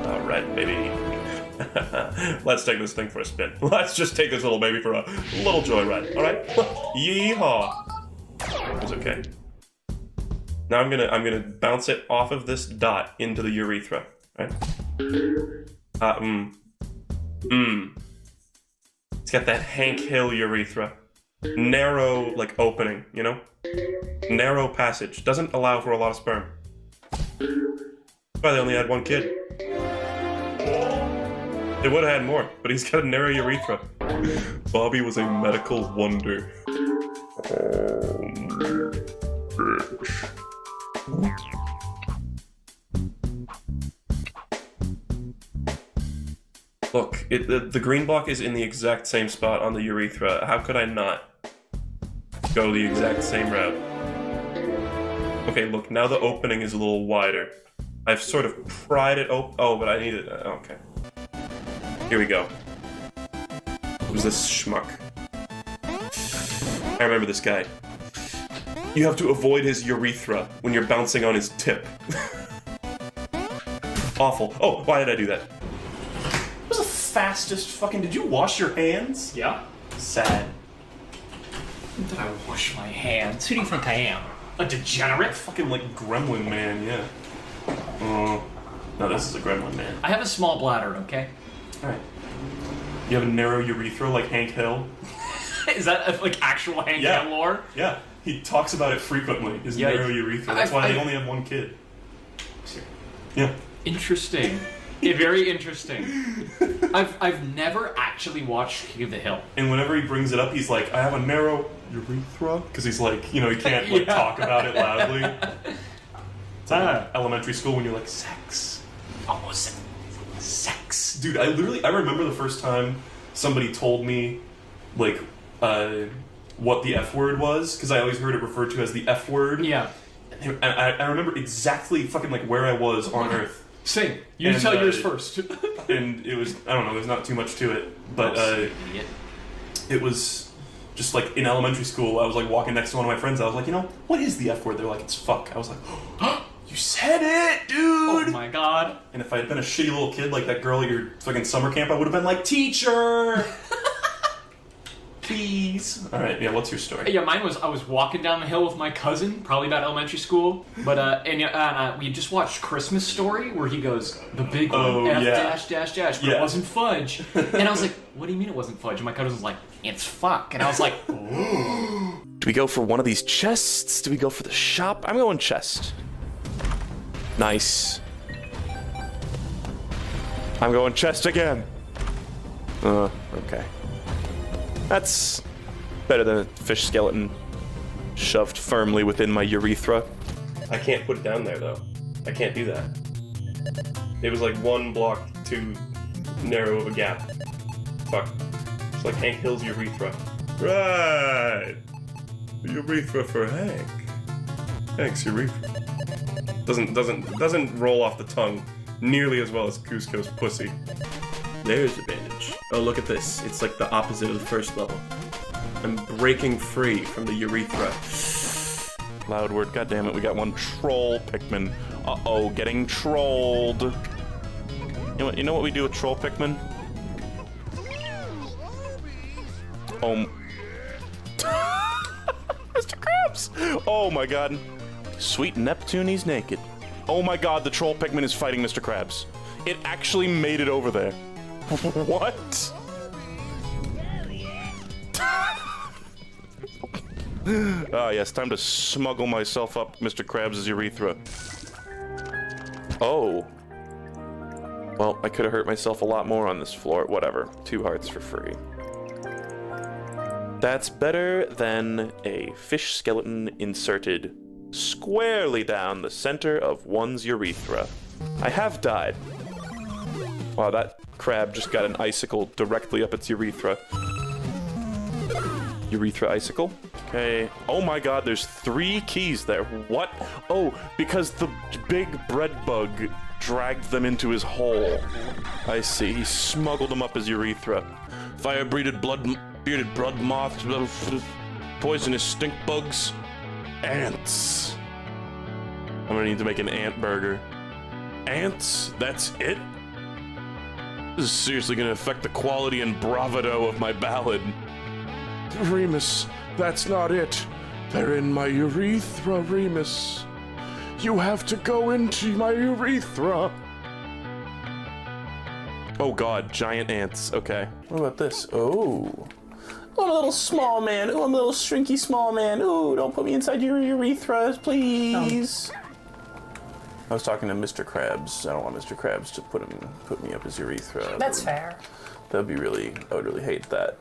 Alright, baby. Let's take this thing for a spin. Let's just take this little baby for a little joyride, alright? Yeehaw! It was okay. Now I'm gonna bounce it off of this dot into the urethra, right? It's got that Hank Hill urethra. Narrow, like, opening, you know? Narrow passage. Doesn't allow for a lot of sperm. That's why they only had one kid. They would have had more, but he's got a narrow urethra. Bobby was a medical wonder. Look, the green block is in the exact same spot on the urethra. How could I not go the exact same route? Okay, look, now the opening is a little wider. I've sort of pried it open. Oh, but I need it. Okay. Here we go. Who's this schmuck? I remember this guy. You have to avoid his urethra when you're bouncing on his tip. Awful. Oh, why did I do that? That was the fastest fucking... Did you wash your hands? Yeah. Sad. Did I wash my hands? Who do you think I am? A degenerate? Fucking like gremlin man, yeah. No, this is a gremlin man. I have a small bladder, okay? Alright. You have a narrow urethra like Hank Hill? Is that like actual Hank Hill lore? Yeah. He talks about it frequently, his narrow urethra. That's why they only have one kid. Yeah. Interesting. Very interesting. I've never actually watched King of the Hill. And whenever he brings it up, he's like, I have a narrow urethra? Because he's like, you know, he can't like talk about it loudly. It's like elementary school when you're like, sex. Almost sex. Dude, I remember the first time somebody told me, like, what the F word was, because I always heard it referred to as the F word. Yeah. And I remember exactly fucking like where I was on Earth. Same. You tell yours first. And it was, I don't know, there's not too much to it, but it was just like in elementary school, I was like walking next to one of my friends, I was like, you know, what is the F word? They're like, it's fuck. I was like, oh, you said it, dude! Oh my god. And if I had been a shitty little kid like that girl at your fucking summer camp, I would have been like, teacher! Please. Alright, yeah, what's your story? Yeah, mine was, I was walking down the hill with my cousin, probably about elementary school, but, we just watched Christmas Story, where he goes, the big one, F dash dash dash, but it wasn't fudge. And I was like, what do you mean it wasn't fudge? And my cousin was like, it's fuck. And I was like, ooh. Do we go for one of these chests? Do we go for the shop? I'm going chest. Nice. I'm going chest again. Okay. That's better than a fish skeleton shoved firmly within my urethra. I can't put it down there, though. I can't do that. It was like one block too narrow of a gap. Fuck. It's like Hank Hill's urethra. Right! The urethra for Hank. Hank's urethra. Doesn't roll off the tongue nearly as well as Cusco's pussy. There's the bandage. Oh, look at this. It's like the opposite of the first level. I'm breaking free from the urethra. Loud word. God damn it, we got one troll Pikmin. Uh-oh, getting trolled. You know what we do with troll Pikmin? Mr. Krabs! Oh my god. Sweet Neptune, he's naked. Oh my god, the troll Pikmin is fighting Mr. Krabs. It actually made it over there. What? Ah, yes, time to smuggle myself up Mr. Krabs' urethra. Oh. Well, I could have hurt myself a lot more on this floor. Whatever. 2 hearts for free. That's better than a fish skeleton inserted squarely down the center of one's urethra. I have died. Wow, that crab just got an icicle directly up its urethra. Urethra icicle. Okay. Oh my god, there's 3 keys there. What? Oh, because the big bread bug dragged them into his hole. I see. He smuggled them up his urethra. Fire-breeded bearded blood moths, poisonous stink bugs, ants. I'm gonna need to make an ant burger. Ants? That's it? This is seriously gonna affect the quality and bravado of my ballad. Remus, that's not it. They're in my urethra, Remus. You have to go into my urethra. Oh god, giant ants. Okay. What about this? Oh. Oh, I'm a little small man. Oh, I'm a little shrinky small man. Oh, don't put me inside your urethra, please. I was talking to Mr. Krabs. I don't want Mr. Krabs to put me up his urethra. That's fair. That'd be really, I would really hate that.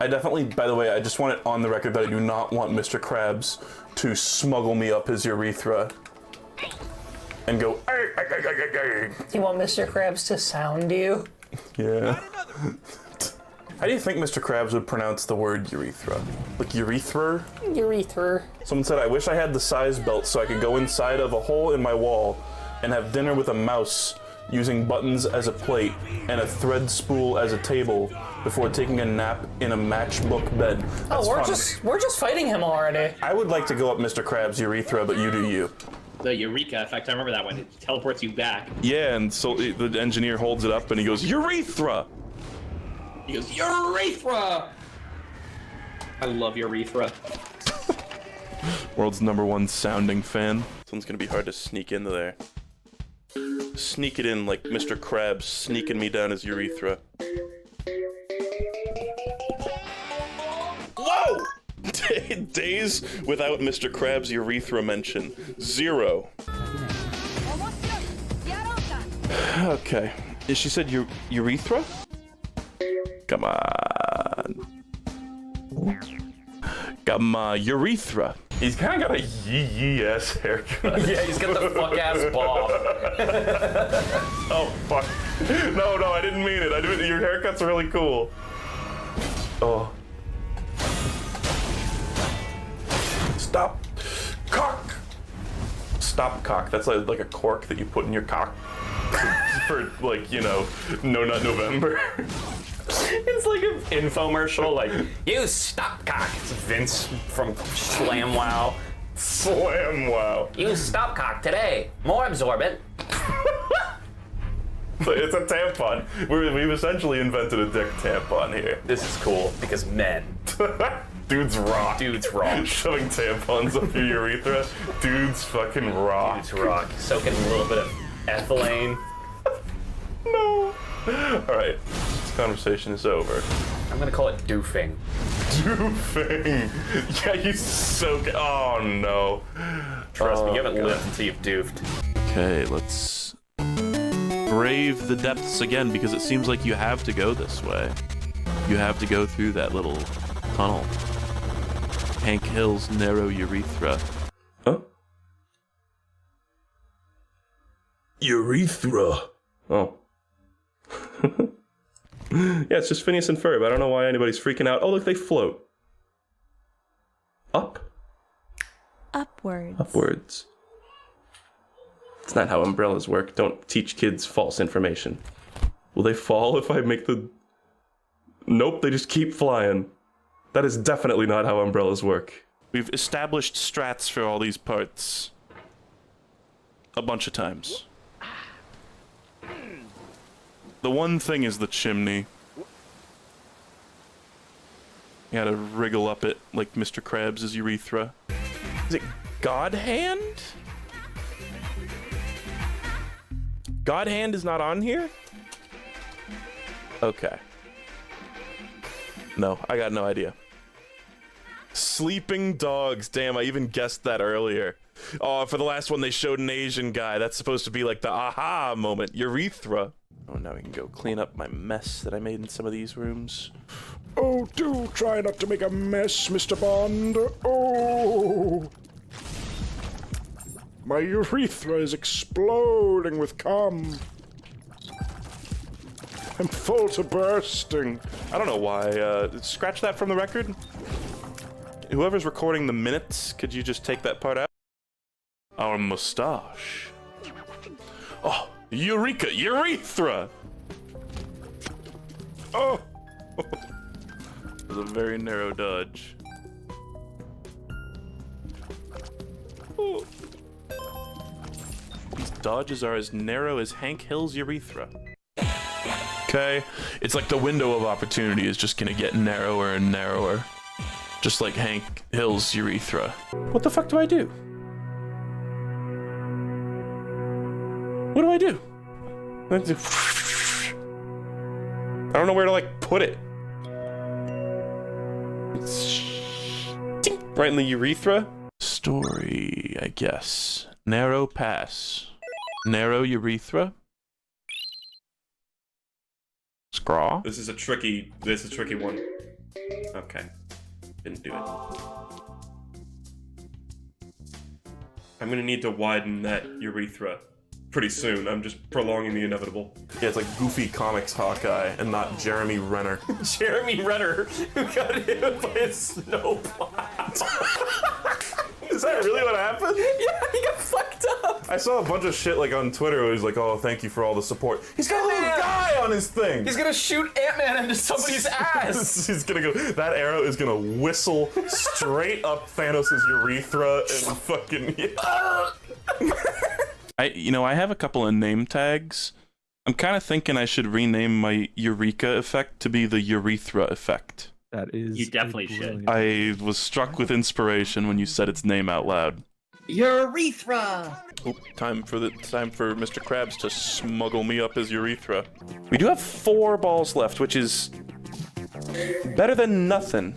I definitely, by the way, I just want it on the record that I do not want Mr. Krabs to smuggle me up his urethra and go, "Ay, ay, ay, ay, ay, ay." You want Mr. Krabs to sound you? Yeah. How do you think Mr. Krabs would pronounce the word urethra? Like urethra? Urethra. Someone said, I wish I had the size belt so I could go inside of a hole in my wall and have dinner with a mouse using buttons as a plate and a thread spool as a table before taking a nap in a matchbook bed. That's we're just fighting him already. I would like to go up Mr. Krabs' urethra, but you do you. The Eureka effect, I remember that one. It teleports you back. Yeah, and so the engineer holds it up and he goes, urethra! He goes, urethra! I love urethra. World's #1 sounding fan. Someone's gonna be hard to sneak into there. Sneak it in like Mr. Krabs sneaking me down his urethra. Whoa! Days without Mr. Krabs' urethra mention. 0. Okay. She said urethra? Come on. Come on, urethra. He's kind of got a yee-ass haircut. Yeah, he's got the fuck-ass bob. Oh, fuck. No, I didn't mean it. Your haircut's really cool. Oh. Stop. Cock. Stop cock. That's like a cork that you put in your cock. For, like, you know, No Nut November. It's like an infomercial, like, you stop cock. It's Vince from Slam Wow. Slam Wow. You stop cock today. More absorbent. It's a tampon. We've essentially invented a dick tampon here. This is cool because men. Dudes rock. Dudes rock. Shoving tampons up your urethra. Dudes fucking rock. Dudes rock. Soaking a little bit of ethylene. No. All right. This conversation is over. I'm gonna call it doofing. Doofing. Yeah, you soak. Oh no. Trust me, you haven't lived until you've doofed. Okay, let's brave the depths again because it seems like you have to go this way. You have to go through that little tunnel. Hank Hill's narrow urethra. Huh? Urethra. Oh. Yeah, it's just Phineas and Ferb. I don't know why anybody's freaking out. Oh, look, they float. Up? Upwards. Upwards. It's not how umbrellas work. Don't teach kids false information. Will they fall if I make the... Nope, they just keep flying. That is definitely not how umbrellas work. We've established strats for all these parts a bunch of times. The one thing is the chimney. You gotta wriggle up it like Mr. Krabs' urethra. Is it God Hand? God Hand is not on here? Okay. No, I got no idea. Sleeping dogs. Damn, I even guessed that earlier. Oh, for the last one, they showed an Asian guy. That's supposed to be like the aha moment. Urethra. Oh, now we can go clean up my mess that I made in some of these rooms. Oh, do try not to make a mess, Mr. Bond. Oh! My urethra is exploding with cum. I'm full to bursting. I don't know why. Scratch that from the record. Whoever's recording the minutes, could you just take that part out? Our mustache. Oh, eureka, urethra! Oh! It was a very narrow dodge. Oh. These dodges are as narrow as Hank Hill's urethra. Okay, it's like the window of opportunity is just gonna get narrower and narrower. Just like Hank Hill's urethra. What the fuck do I do? What do I do? I don't know where to like put it. Right in the urethra? Story, I guess. Narrow pass. Narrow urethra? Scraw? This is a tricky one. Okay. Didn't do it. I'm gonna need to widen that urethra pretty soon. I'm just prolonging the inevitable. Yeah, it's like Goofy Comics Hawkeye and not Jeremy Renner. Jeremy Renner, who got hit by a snowplow. Is that really what happened? Yeah, he got fucked up. I saw a bunch of shit like on Twitter where he's like, oh, thank you for all the support. He's got a little guy on his thing. He's gonna shoot Ant-Man into somebody's ass. He's gonna go, that arrow is gonna whistle straight up Thanos' urethra and fucking, I have a couple of name tags. I'm kind of thinking I should rename my Eureka effect to be the Urethra effect. That is. You definitely should. I was struck with inspiration when you said its name out loud. Urethra! Oh, time for Mr. Krabs to smuggle me up his urethra. We do have 4 balls left, which is better than nothing.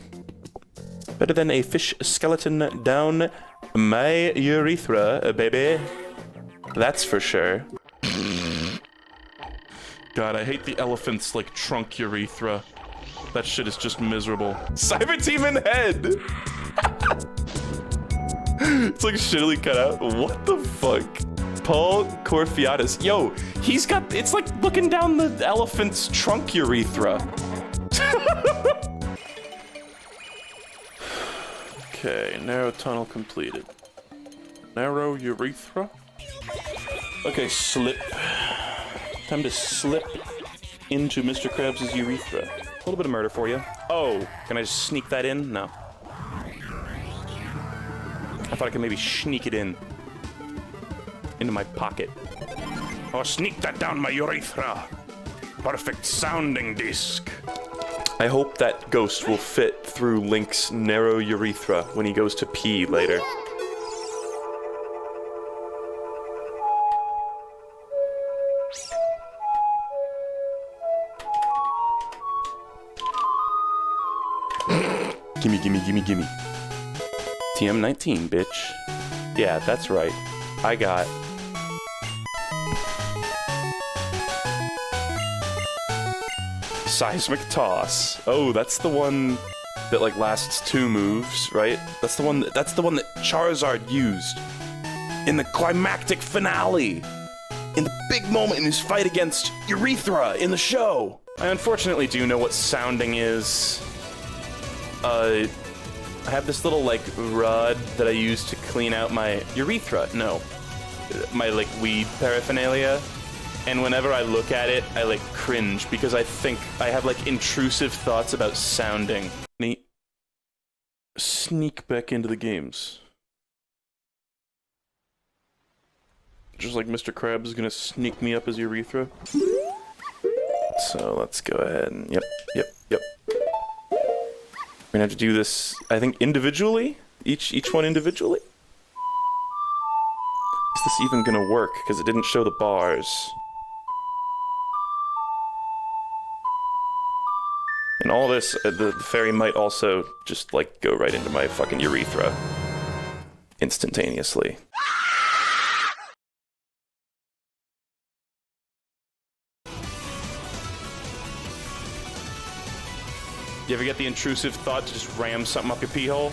Better than a fish skeleton down my urethra, baby. That's for sure. God, I hate the elephant's like trunk urethra. That shit is just miserable. Cyber Team in head! It's like shittily cut out. What the fuck? Paul Corfiatis. Yo, he's got, it's like looking down the elephant's trunk urethra. Okay, narrow tunnel completed. Narrow urethra? Okay, slip. Time to slip into Mr. Krabs' urethra. A little bit of murder for you. Oh, can I just sneak that in? No. I thought I could maybe sneak it in. Into my pocket. Oh, sneak that down my urethra. Perfect sounding disc. I hope that ghost will fit through Link's narrow urethra when he goes to pee later. Gimme, gimme, gimme, gimme. TM19, bitch. Yeah, that's right. I got... Seismic Toss. Oh, that's the one that like lasts 2 moves, right? That's the one that Charizard used in the climactic finale. In the big moment in his fight against Urethra in the show. I unfortunately do know what sounding is. I have this little like rod that I use to clean out my urethra. No, my like weed paraphernalia. And whenever I look at it, I like cringe because I think I have like intrusive thoughts about sounding. Neat. Sneak back into the games. Just like Mr. Krabs is gonna sneak me up his urethra. So let's go ahead and yep. We're gonna have to do this, I think, individually? Each one individually? Is this even gonna work? Because it didn't show the bars. And all this, the fairy might also just, like, go right into my fucking urethra. Instantaneously. You ever get the intrusive thought to just ram something up your pee hole?